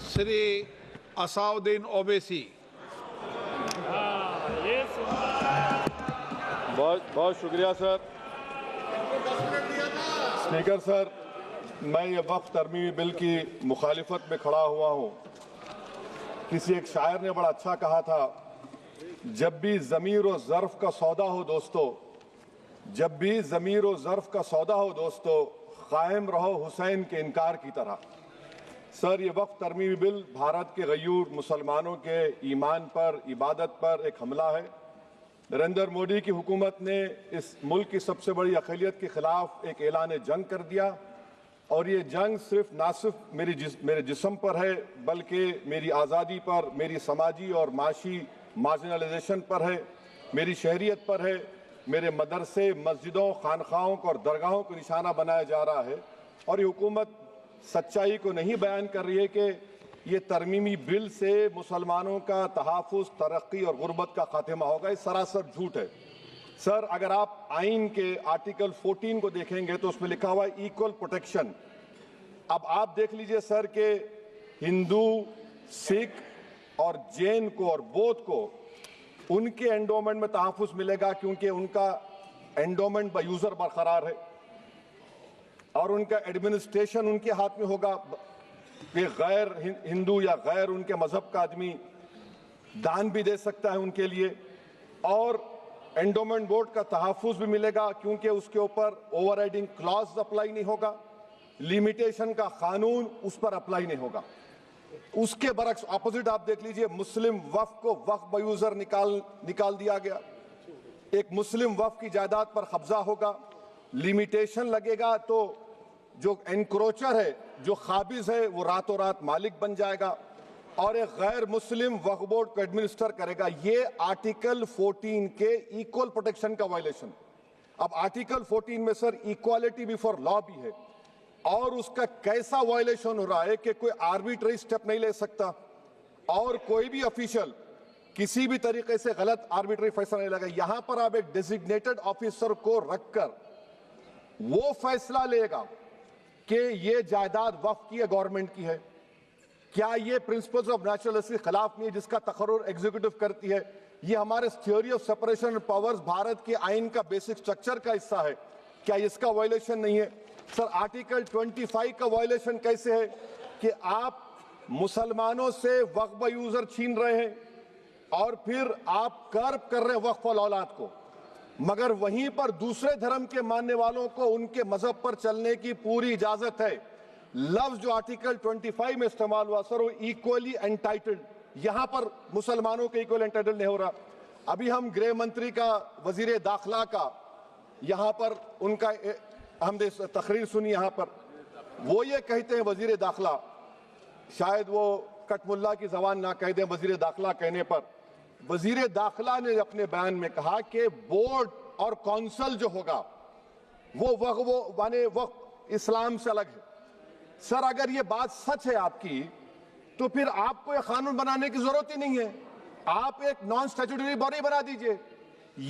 श्री असाउद्दीन ओवैसी। बहुत बहुत शुक्रिया सर। स्पीकर सर, मैं ये वक्फ तरमीमी बिल की मुखालिफत में खड़ा हुआ हूँ। किसी एक शायर ने बड़ा अच्छा कहा था, जब भी ज़मीर व ज़र्फ़ का सौदा हो दोस्तों, जब भी ज़मीर व ज़र्फ़ का सौदा हो दोस्तों, कायम रहो हुसैन के इनकार की तरह। सर, ये वक्फ तरमीमी बिल भारत के गयूर मुसलमानों के ईमान पर, इबादत पर एक हमला है। नरेंद्र मोदी की हुकूमत ने इस मुल्क की सबसे बड़ी अक़लियत के खिलाफ एक ऐलान जंग कर दिया, और ये जंग ना सिर्फ मेरे जिस्म पर है, बल्कि मेरी आज़ादी पर, मेरी समाजी और माशी मार्जिनलाइजेशन पर है, मेरी शहरियत पर है, मेरे मदरसे, मस्जिदों, खानखाहों को और दरगाहों को निशाना बनाया जा रहा है। और ये हुकूमत सच्चाई को नहीं बयान कर रही है कि ये तरमीमी बिल से मुसलमानों का तहफ़्फ़ुज़, तरक्की और गुर्बत का खात्मा होगा। ये सरासर झूठ है। सर, अगर आप आइन के आर्टिकल 14 को देखेंगे तो उसमें लिखा हुआ है इक्वल प्रोटेक्शन। अब आप देख लीजिए सर कि हिंदू, सिख और जैन को और बौद्ध को उनके एंडोमेंट में तहफ़्फ़ुज़ मिलेगा, क्योंकि उनका एंडोमेंट बाय यूज़र बरकरार है और उनका एडमिनिस्ट्रेशन उनके हाथ में होगा कि गैर हिंदू या गैर उनके मजहब का आदमी दान भी दे सकता है उनके लिए, और एंडोमेंट बोर्ड का तहफ़्फ़ुज़ भी मिलेगा, क्योंकि उसके ऊपर ओवरराइडिंग क्लॉज अप्लाई नहीं होगा, लिमिटेशन का कानून उस पर अप्लाई नहीं होगा। उसके बरक्स ऑपोजिट आप देख लीजिए, मुस्लिम वक्फ को वक्फ बाय यूज़र निकाल दिया गया। एक मुस्लिम वक्फ की जायदाद पर कब्जा होगा, लिमिटेशन लगेगा तो जो एनक्रोचर है, जो खाबिज है, वो रातों रात मालिक बन जाएगा और एक गैर मुस्लिम वक्फ बोर्ड को एडमिनिस्टर करेगा। ये आर्टिकल 14 के इक्वल प्रोटेक्शन का वायलेशन। अब आर्टिकल 14 में सर इक्वालिटी बिफोर लॉ भी है, और उसका कैसा वायलेशन हो रहा है कि कोई आर्बिट्ररी स्टेप नहीं ले सकता और कोई भी ऑफिशियल किसी भी तरीके से गलत आर्बिट्ररी फैसला नहीं लेगा। यहां पर आप एक डेजिग्नेटेड ऑफिसर को रखकर वो फैसला लेगा कि ये जायदाद वक्फ की है, गवर्नमेंट की है। क्या ये प्रिंसिपल्स ऑफ नेचुरलिटी के खिलाफ नहीं है जिसका तकर्रुर एग्जीक्यूटिव करती है? ये हमारे theory of separation of powers, Bharat के आइन का बेसिक स्ट्रक्चर का हिस्सा है। क्या इसका वायलेशन नहीं है? सर, आर्टिकल 25 का वायलेशन कैसे है कि आप मुसलमानों से वक्फ बाय यूज़र छीन रहे हैं और फिर आप कर्ब कर रहे हैं वक्फ वाल औलाद को, मगर वहीं पर दूसरे धर्म के मानने वालों को उनके मजहब पर चलने की पूरी इजाजत है। लफ्ज जो आर्टिकल 25 में इस्तेमाल हुआ सर, वो इक्वली एंटाइटल्ड, यहां पर मुसलमानों के इक्वल एंटाइटल्ड नहीं हो रहा। अभी हम गृह मंत्री का, वजीर दाखिला का यहां पर उनका हमने तकरीर सुनी, यहां पर वो ये कहते हैं, वजीर दाखिला, शायद वो कटमुल्ला की जबान ना कह दें, वजीर दाखिला कहने पर वजीर दाखिला ने अपने बयान में कहा कि बोर्ड और काउंसिल जो होगा वो वक्फ इस्लाम से अलग है। सर, अगर ये बात सच है आपकी, तो फिर आपको ये कानून बनाने की जरूरत ही नहीं है, आप एक नॉन स्टैट्यूटरी बॉडी बना दीजिए।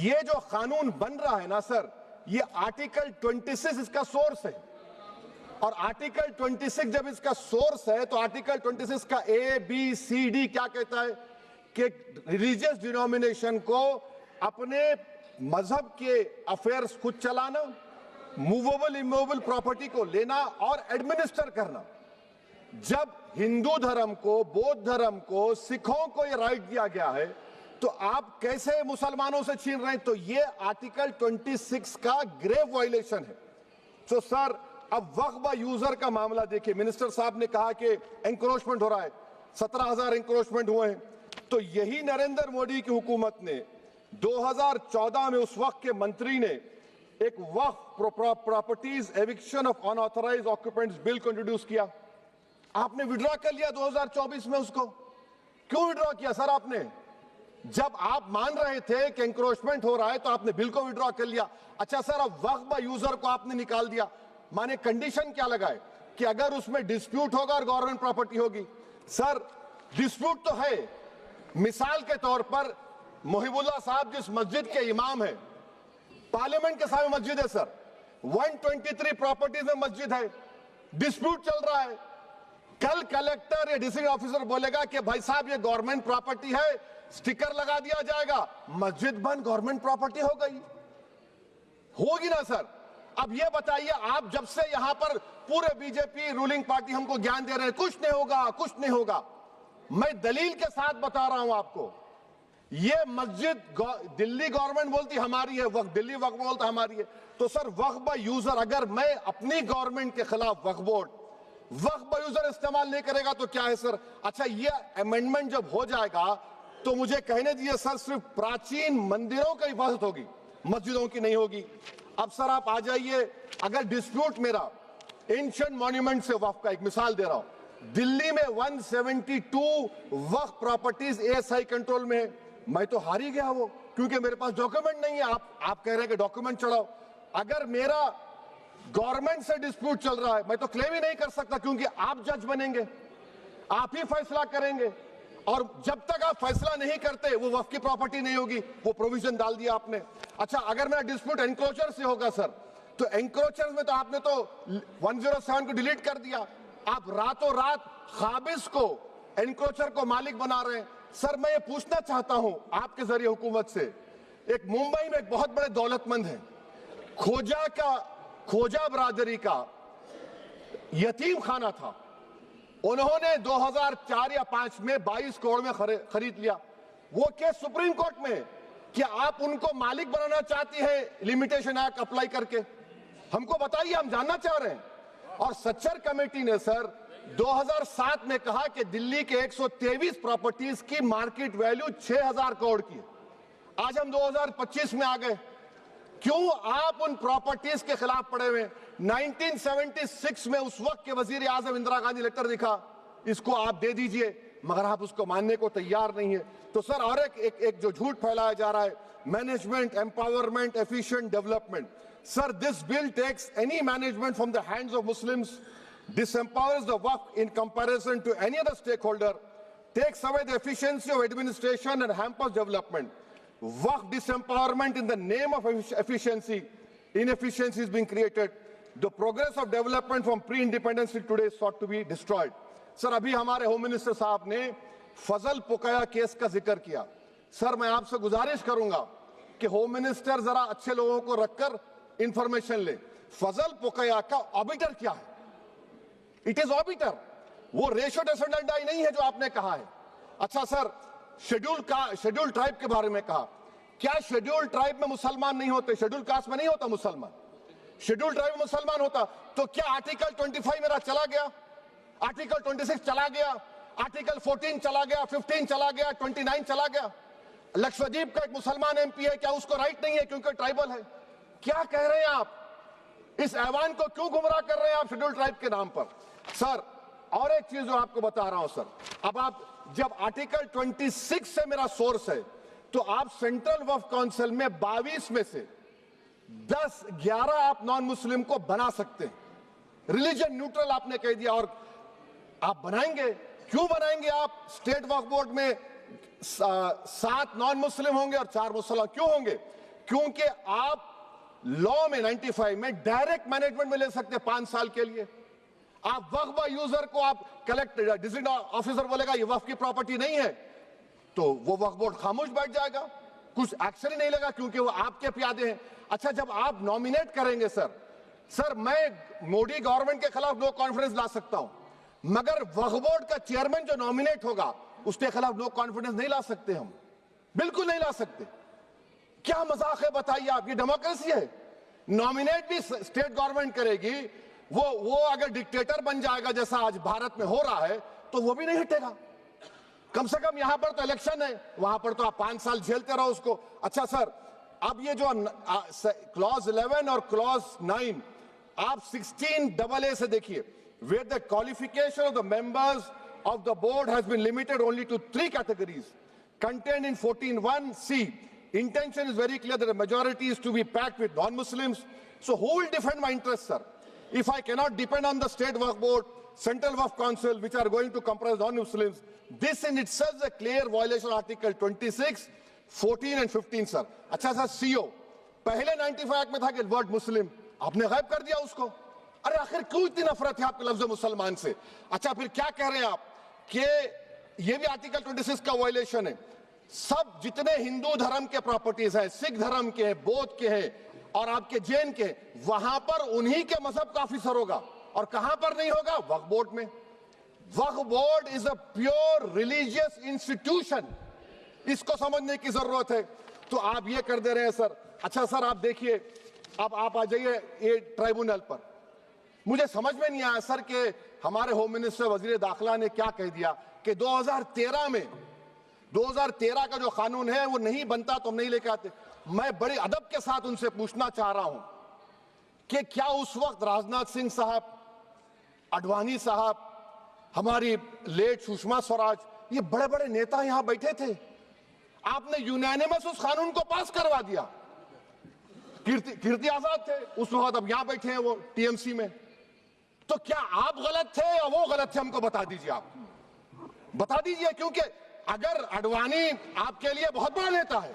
ये जो कानून बन रहा है ना सर, ये आर्टिकल 26 इसका सोर्स है, और आर्टिकल 26 जब इसका सोर्स है तो आर्टिकल 26 का ABCD क्या कहता है कि रिलीजियस डिनोमिनेशन को अपने मजहब के अफेयर्स खुद चलाना, मूवेबल इमूवेबल प्रॉपर्टी को लेना और एडमिनिस्टर करना। जब हिंदू धर्म को, बौद्ध धर्म को, सिखों को यह राइट दिया गया है, तो आप कैसे मुसलमानों से छीन रहे हैं? तो ये आर्टिकल 26 का ग्रेव वायलेशन है। तो सर, अब वक्फ बाय यूजर का मामला देखिए, मिनिस्टर साहब ने कहा कि एंक्रोचमेंट हो रहा है, 17,000 एंक्रोचमेंट हुए हैं। तो यही नरेंद्र मोदी की हुकूमत ने 2014 में उस वक्त के मंत्री ने एक Waqf properties eviction of unauthorised occupants bill को इंट्रोड्यूस किया। आपने विड्रॉ कर लिया 2024 में उसको। क्यों विड्रॉ किया सर आपने? जब आप मान रहे थे कि एंक्रोचमेंट हो रहा है तो आपने बिल को विड्रॉ कर लिया। अच्छा सर, अब वक्फ बाय यूजर को आपने निकाल दिया, माने कंडीशन क्या लगाए कि अगर उसमें डिस्प्यूट होगा और गवर्नमेंट प्रॉपर्टी होगी। सर, डिस्प्यूट तो है। मिसाल के तौर पर मोहिबुल्लाह साहब जिस मस्जिद के इमाम है, पार्लियामेंट के सामने मस्जिद है सर, 123 प्रॉपर्टीज में मस्जिद है, डिस्प्यूट चल रहा है, कल कलेक्टर या डिस्ट्रिक्ट ऑफिसर बोलेगा कि भाई साहब ये गवर्नमेंट प्रॉपर्टी है, स्टिकर लगा दिया जाएगा, मस्जिद बंद गवर्नमेंट प्रॉपर्टी हो गई, होगी ना सर। अब ये बताइए, आप जब से यहां पर पूरे बीजेपी रूलिंग पार्टी हमको ज्ञान दे रहे हैं कुछ नहीं होगा, कुछ नहीं होगा, मैं दलील के साथ बता रहा हूं आपको। ये मस्जिद दिल्ली गवर्नमेंट बोलती हमारी है, वक्फ दिल्ली वक्फ बोलता हमारी है, तो सर वक्फ बाय यूजर, अगर मैं अपनी गवर्नमेंट के खिलाफ वक्फ बोर्ड वक्फ बाय यूजर इस्तेमाल नहीं करेगा तो क्या है सर। अच्छा, ये अमेंडमेंट जब हो जाएगा तो मुझे कहने दीजिए सर, सिर्फ प्राचीन मंदिरों की हिफाजत होगी, मस्जिदों की नहीं होगी। अब सर आप आ जाइए, अगर डिस्प्यूट मेरा एंशिएंट मॉन्यूमेंट से वक्फ का, एक मिसाल दे रहा हूं, दिल्ली में 172 वक्फ प्रॉपर्टीज एएसआई कंट्रोल में है, मैं तो हार ही गया वो, क्योंकि मेरे पास डॉक्यूमेंट नहीं है। आप कह रहे हैं कि डॉक्यूमेंट चढ़ाओ, अगर मेरा गवर्नमेंट से डिस्प्यूट चल रहा है मैं तो क्लेम ही नहीं कर सकता, क्योंकि आप जज बनेंगे, आप ही फैसला करेंगे, और जब तक आप फैसला नहीं करते वो वक्फ की प्रॉपर्टी नहीं होगी, वो प्रोविजन डाल दिया आपने। अच्छा, अगर मेरा डिस्प्यूट एनक्रोचर से होगा सर, तो एनक्रोचर में तो आपने तो 107 को डिलीट कर दिया, आप रातों रात खाबिस को, एनक्रोचर को मालिक बना रहे हैं। सर मैं ये पूछना चाहता हूं आपके जरिए हुकूमत से, एक मुंबई में एक बहुत बड़े दौलतमंद है, खोजा बरादरी का यतीम खाना था, उन्होंने 2004 या 5 में 22 करोड़ में खरीद लिया। वो केस सुप्रीम कोर्ट में कि आप उनको मालिक बनाना चाहती है लिमिटेशन एक्ट अप्लाई करके, हमको बताइए, हम जानना चाह रहे हैं। और सच्चर कमेटी ने सर 2007 में कहा कि दिल्ली के 123 प्रॉपर्टीज की मार्केट वैल्यू 6000 करोड़ की है। आज हम 2025 में आ गए, क्यों आप उन प्रॉपर्टीज के खिलाफ पड़े हुए? 1976 में उस वक्त के वजीर आजम इंदिरा गांधी लेटर लिखा, इसको आप दे दीजिए, मगर आप उसको मानने को तैयार नहीं है। तो सर और एक जो झूठ फैलाया जा रहा है, management empowerment efficient development, sir this bill takes any management from the hands of Muslims, disempowers the waqf in comparison to any other stakeholder, takes away the efficiency of administration and hampers development. Waqf disempowerment in the name of efficiency, inefficiency is being created. The progress of development from pre-independence till today is sought to be destroyed. Sir अभी हमारे home minister साहब ने फजल पुकाया case का जिक्र किया। Sir मैं आपसे गुजारिश करूंगा कि होम मिनिस्टर जरा अच्छे लोगों को रखकर इंफॉर्मेशन ले, फजल पुकाया का ऑबिटर क्या है? इट इज ऑबिटर, वो रेशियो डेसेंडेंटाई नहीं है जो आपने कहा है। अच्छा सर, शेड्यूल ट्राइब के बारे में कहा, क्या शेड्यूल ट्राइब में मुसलमान नहीं होते? शेड्यूल कास्ट में नहीं होता मुसलमान, शेड्यूल ट्राइब में मुसलमान होता, तो क्या आर्टिकल 25 मेरा चला गया, आर्टिकल 26 चला गया, आर्टिकल 14 चला गया, 15 चला गया, 29 चला गया? लक्षद्वीप का एक मुसलमान एमपी है, क्या उसको राइट नहीं है क्योंकि ट्राइबल है? क्या कह रहे हैं आप? इस ऐवान को क्यों गुमराह कर रहे हैं आप शेड्यूल ट्राइब के नाम पर? सर और एक चीज जो आपको बता रहा हूं सर, अब आप जब आर्टिकल 26 से मेरा सोर्स है, तो आप सेंट्रल वक्फ काउंसिल में 22 में से 11 आप नॉन मुस्लिम को बना सकते हैं, रिलीजन न्यूट्रल आपने कह दिया, और आप बनाएंगे, क्यों बनाएंगे आप? स्टेट वक्फ बोर्ड में 7 नॉन मुस्लिम होंगे और 4 मुसलमान, क्यों होंगे? क्योंकि आप लॉ में 95 में डायरेक्ट मैनेजमेंट में ले सकते हैं 5 साल के लिए। आप वक्फ बाय यूजर को आप कलेक्टर डिस्ट्रिक्ट ऑफिसर बोलेगा ये वक्फ की प्रॉपर्टी नहीं है, तो वो वक्फ बोर्ड खामोश बैठ जाएगा, कुछ एक्शन ही नहीं लेगा, क्योंकि वो आपके प्यादे हैं। अच्छा, जब आप नॉमिनेट करेंगे सर मैं मोदी गवर्नमेंट के खिलाफ नो कॉन्फिडेंस ला सकता हूं, मगर वक्फ बोर्ड का चेयरमैन जो नॉमिनेट होगा उसके खिलाफ नो कॉन्फिडेंस नहीं ला सकते, हम बिल्कुल नहीं ला सकते। क्या मजाक है बताइए आप? ये डेमोक्रेसी है। नॉमिनेट भी स्टेट गवर्नमेंट करेगी, वो अगर डिक्टेटर बन जाएगा जैसा आज भारत में हो रहा है तो वो भी नहीं हटेगा। कम से कम यहां पर तो इलेक्शन है, वहां पर तो आप 5 साल झेलते रहो उसको। अच्छा सर, अब ये जो क्लॉज 11 और क्लॉज 9 आप 16AA से देखिए, where the qualification of the members of the board has been limited only to 3 categories contained in 14(1)(c). Intention is very clear that the majority is to be packed with non-Muslims. So who will defend my interests, sir? If I cannot depend on the state waqf board, central waqf council, which are going to comprise non-Muslims, this in itself is a clear violation of Article 26, 14 and 15, sir. अच्छा sir, CO पहले 95 act में था कि word मुस्लिम, आपने गायब कर दिया उसको। अरे आखिर क्यों इतनी नफरत है आपके लफ्ज मुसलमान से? अच्छा फिर क्या कह रहे हैं आप कि ये भी आर्टिकल 26 का वायलेशन है। सब जितने हिंदू धर्म के प्रॉपर्टीज हैं, सिख धर्म के हैं, बौद्ध के हैं और आपके जैन के, वहां पर उन्हीं के मजहब का ऑफिसर होगा। और कहां पर नहीं होगा? वक्फ बोर्ड में। Waqf board is a pure religious institution, इसको समझने की जरूरत है। तो आप ये कर दे रहे हैं सर। अच्छा सर आप देखिए, अब आप आ जाइए ये ट्राइब्यूनल पर। मुझे समझ में नहीं आया सर कि हमारे होम मिनिस्टर वजीर दाखिला ने क्या कह दिया कि 2013 में 2013 का जो कानून है वो नहीं बनता तो हम नहीं लेके आते। मैं बड़े अदब के साथ उनसे पूछना चाह रहा हूं कि क्या उस वक्त राजनाथ सिंह साहब, अडवाणी साहब, हमारी लेट सुषमा स्वराज, ये बड़े बड़े नेता यहां बैठे थे? आपने यूनानिमस उस कानून को पास करवा दिया। कीर्ति आजाद थे उस वक्त, अब यहां बैठे हैं वो टीएमसी में। तो क्या आप गलत थे या वो गलत थे? हमको बता दीजिए, आप बता दीजिए। क्योंकि अगर अडवाणी आपके लिए बहुत बड़ा नेता है,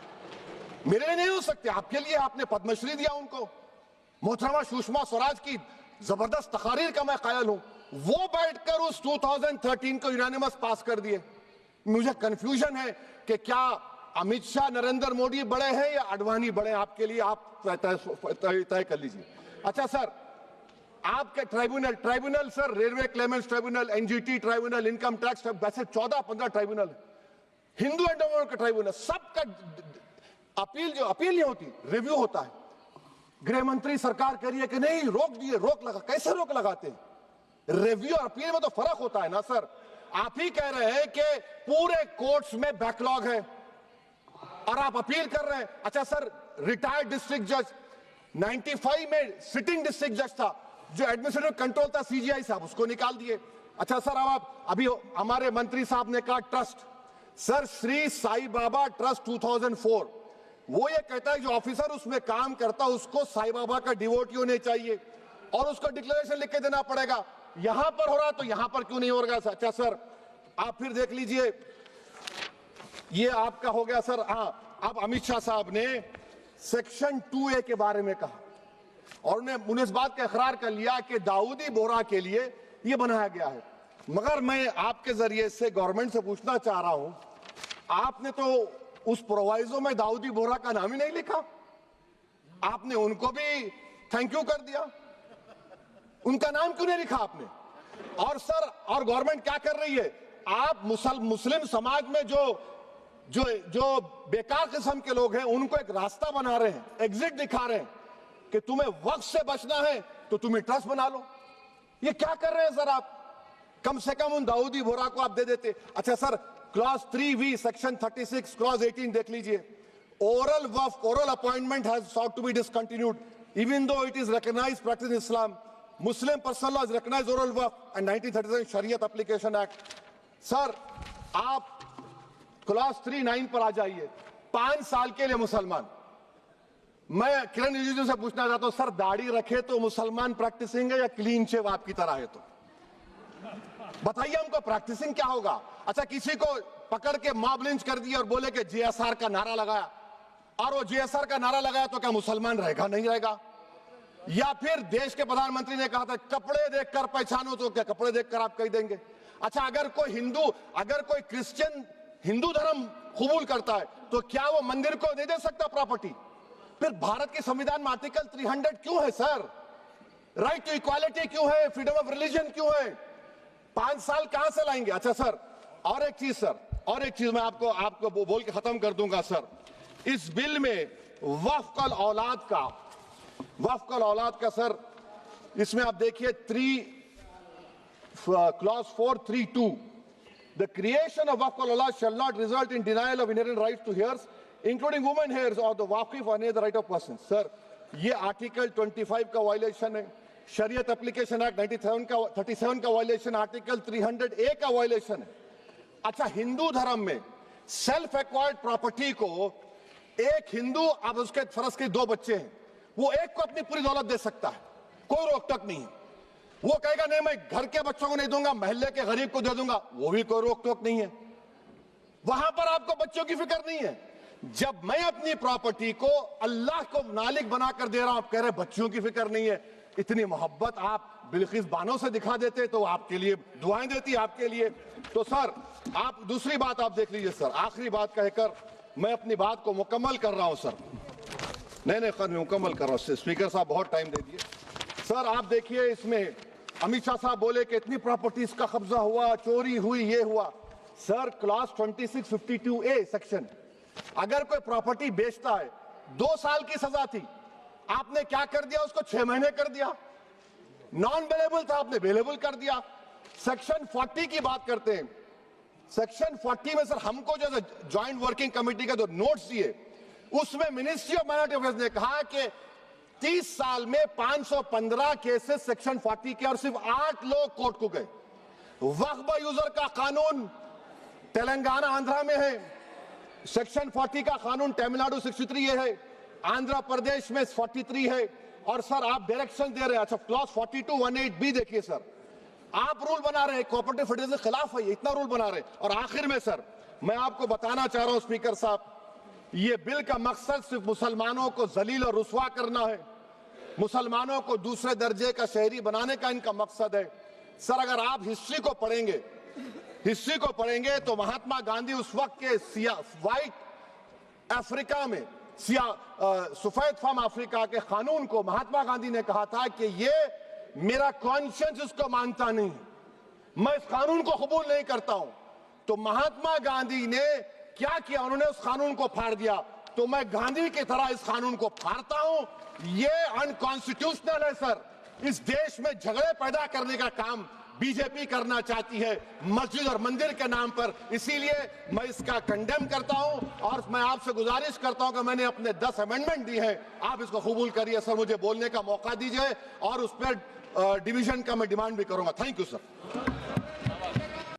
मेरे लिए नहीं हो सकते, आपके लिए आपने पद्मश्री दिया उनको। मोहतरमा सुषमा स्वराज की जबरदस्त तकारीर का मैं कायल हूं। वो बैठकर उस 2013 को यूनानिमस पास कर दिए। मुझे कंफ्यूजन है कि क्या अमित शाह, नरेंद्र मोदी बड़े हैं या अडवाणी बड़े हैं? आपके लिए आप तय कर लीजिए। अच्छा सर, आपके tribunal sir, railway Clements tribunal, NGT tribunal, income tax, वैसे 14-15 ट्राइब्यूनल, हिंदू एंडोमेंट का ट्राइब्यूनल, सबका अपील नहीं होती, रिव्यू होता है। गृह मंत्री सरकार कह रही है कि नहीं रोक दिए, रोक लगा। कैसे रोक लगाते हैं? रिव्यू और अपील में तो फर्क होता है ना सर। आप ही कह रहे हैं कि पूरे कोर्ट्स में बैकलॉग है और आप अपील कर रहे हैं। अच्छा सर, रिटायर्ड डिस्ट्रिक्ट जज 95 में सिटिंग डिस्ट्रिक्ट जज था, जो एडमिनिस्ट्रेटिव कंट्रोल था सीजीआई साहब, उसको निकाल दिए। अच्छा सर, अब आप अभी हमारे मंत्री साहब ने कहा trust, sir Shri Sai Baba trust 2004, वो ये कहता है जो ऑफिसर उसमें काम करता है उसको साई बाबा का डिवोटी होने चाहिए और उसको डिक्लेरेशन लिख के देना पड़ेगा। यहां पर हो रहा तो यहां पर क्यों नहीं हो रहा? अच्छा सर, आप फिर देख लीजिए, ये आपका हो गया सर। हाँ, अब अमित शाह साहब ने सेक्शन 2A के बारे में कहा और उन्होंने इस बात का इकरार कर लिया कि दाऊदी बोहरा के लिए ये बनाया गया है। मगर मैं आपके जरिए से गवर्नमेंट से पूछना चाह रहा हूं, आपने तो उस प्रोवाइजो में दाऊदी बोहरा का नाम ही नहीं लिखा। आपने उनको भी थैंक यू कर दिया, उनका नाम क्यों नहीं लिखा आपने? और सर, और गवर्नमेंट क्या कर रही है? आप मुस्लिम समाज में जो बेकार किस्म के लोग हैं उनको एक रास्ता बना रहे हैं, एग्जिट दिखा रहे हैं कि तुम्हें वक्त से बचना है तो तुम्हें ट्रस्ट बना लो। ये क्या कर रहे हैं सर आप? कम से कम उन दाऊदी बोहरा को आप दे देते। अच्छा sir, clause 3V section 36 clause 18 देख लीजिए। Oral Waqf, oral appointment has sought to be discontinued even though it is recognized practice in Islam. Muslim personal laws recognize oral waqf and 1937 Shariat Application Act. Sir आप clause 39 पर आ जाइए। 5 साल के लिए मुसलमान। मैं किरण रिजिजू से पूछना चाहता हूं, सर दाढ़ी रखे तो मुसलमान प्रैक्टिसिंग है या क्लीन शेव आपकी तरह है? तो बताइए हमको, प्रैक्टिसिंग क्या होगा? अच्छा, किसी को पकड़ के मॉब लिंच कर दिया और बोले कि जीएसआर का नारा लगाया, और वो जीएसआर का नारा लगाया तो क्या मुसलमान रहेगा? नहीं रहेगा। या फिर देश के प्रधानमंत्री ने कहा था कपड़े देखकर पहचानो, तो क्या कपड़े देखकर आप कह देंगे? अच्छा, अगर कोई क्रिश्चियन हिंदू धर्म कबूल करता है तो क्या वो मंदिर को नहीं दे सकता प्रॉपर्टी? फिर भारत के संविधान में आर्टिकल 300 क्यों है सर? राइट टू इक्वालिटी क्यों है? फ्रीडम ऑफ रिलीजन क्यों है? 5 साल कहां से लाएंगे? अच्छा सर, और एक चीज सर, और एक चीज मैं आपको बोल के खत्म कर दूंगा सर। इस बिल में वक्फ औलाद का सर, इसमें आप देखिए clause 432, the creation of waqf al-awlad shall not result in denial of inherent rights to heirs, including women heirs or the waqif or any other right of person. Sir ये article 25 का violation है, शरीयत application act 37 का violation, article 300A का violation है। अच्छा, हिंदू धर्म में सेल्फ एक्वायर्ड प्रॉपर्टी को एक हिंदू, अब उसके फर्ज के 2 बच्चे हैं, वो एक को अपनी पूरी दौलत दे सकता है, कोई रोक टोक नहीं है। वो कहेगा नहीं मैं घर के बच्चों को नहीं दूंगा, मोहल्ले के गरीब को दे दूंगा, वो भी कोई रोक टोक नहीं है। वहां पर आपको बच्चों की फिक्र नहीं है। जब मैं अपनी प्रॉपर्टी को अल्लाह को मालिक बनाकर दे रहा हूं, आप कह रहे बच्चों की फिक्र नहीं है। इतनी मोहब्बत आप बिल्किस बानो से दिखा देते तो आपके लिए दुआएं देती आपके लिए। तो सर आप दूसरी बात आप देख लीजिए सर, आखिरी बात कहकर मैं अपनी बात को मुकम्मल कर रहा हूं सर। नहीं खैर मुकम्मल कर रहा हूं, स्पीकर साहब बहुत टाइम दे दिए। सर आप देखिए इसमें अमित शाह साहब बोले कि इतनी प्रॉपर्टीज का कब्जा हुआ, चोरी हुई, ये हुआ। सर क्लास 2652A सेक्शन, अगर कोई प्रॉपर्टी बेचता है 2 साल की सजा थी, आपने क्या कर दिया, उसको 6 महीने कर दिया। नॉन बेलेबल था, आपने बेलेबल कर दिया। सेक्शन 40 की बात करते हैं, सेक्शन 40 में सर हमको जो ज्वाइंट वर्किंग कमेटी का जो नोट्स दिए, उसमें मिनिस्ट्री ऑफ माइनॉरिटी अफेयर्स ने कहा कि 30 साल में 515 केसेस सेक्शन 40 के और सिर्फ 8 लोग कोर्ट को गए। वक्फ यूजर का कानून तेलंगाना आंध्रा में है, सेक्शन 40 का कानून तमिलनाडु 63 है, आंध्र प्रदेश में 43 है। और सर आप डायरेक्शन दे रहे हैं, अच्छा क्लॉज 4218B देखिए सर, आप रूल बना रहे हैं, कोऑपरेटिव फेडरलिज्म के खिलाफ है, इतना रूल बना रहे हैं। और आखिर में सर मैं आपको बताना चाह रहा हूं स्पीकर साहब, ये बिल का मकसद सिर्फ मुसलमानों को जलील और रुस्वा करना है, मुसलमानों को दूसरे दर्जे का शहरी बनाने का इनका मकसद है। सर अगर आप हिस्ट्री को पढ़ेंगे तो महात्मा गांधी उस वक्त के व्हाइट अफ्रीका में सफेद फार्म अफ्रीका के कानून को महात्मा गांधी ने कहा था कि ये मेरा कॉन्शियंस इसको मानता नहीं, मैं इस कानून को कबूल नहीं करता हूं। तो महात्मा गांधी ने क्या किया, उन्होंने उस कानून को फाड़ दिया। तो मैं गांधी की तरह इस कानून को फाड़ता हूं, ये अनकॉन्स्टिट्यूशनल है सर। इस देश में झगड़े पैदा करने का काम बीजेपी करना चाहती है मस्जिद और मंदिर के नाम पर, इसीलिए मैं इसका कंडेम करता हूं। और मैं आपसे गुजारिश करता हूं कि मैंने अपने 10 अमेंडमेंट दी हैं, आप इसको कबूल करिए सर, मुझे बोलने का मौका दीजिए और उस पर डिवीजन का मैं डिमांड भी करूंगा। Thank you sir.